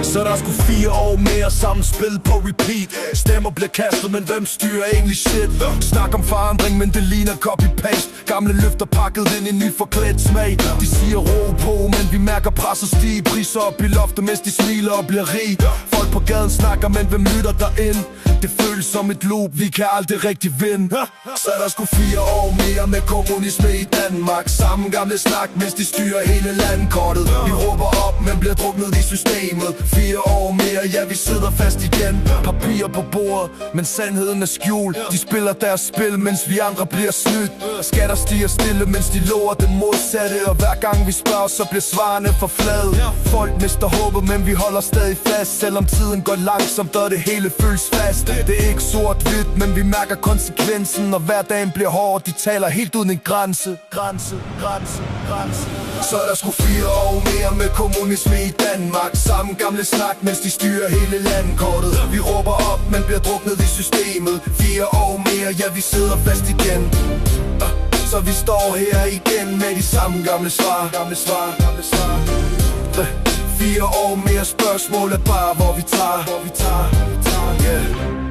Så der skulle 4 år mere sammen spil på repeat. Stemmer bliver kastet, men hvem styrer egentlig shit? Snak om forandring, men det ligner copy-paste. Gamle løfter pakket ind i ny forklædt smag. De siger ro på, men vi mærker presset stige. Priser op i loftet, mens de smiler og bliver rig. Folk på gaden snakker, men hvem lytter derind? Det føles som et loop, vi kan aldrig rigtig vinde. Så der skulle 4 år mere med kommunisme i Danmark. Samme gamle snak, mens de styrer hele landkortet. Vi råber op, men bliver druknet i systemet. 4 år mere, ja vi sidder fast igen. Papir på bordet, men sandheden er skjult. De spiller deres spil, mens vi andre bliver snydt. Skatter stiger stille, mens de lover det modsatte. Og hver gang vi spørger, så bliver svarene for flade. Folk mister håbet, men vi holder stadig fast. Selvom tiden går langsomt, og det hele føles fast. Det er ikke sort-hvidt, men vi mærker konsekvensen. Når hverdagen bliver hård, de taler helt uden en grænse. Så der skulle 4 år mere med kommunisme i Danmark. Samme gamle snak, mens de styrer hele landkortet. Vi råber op, men bliver druknet i systemet. 4 år mere, ja vi sidder fast igen. Så vi står her igen med de samme gamle svar. 4 år mere, spørgsmålet bare hvor vi tager. Yeah.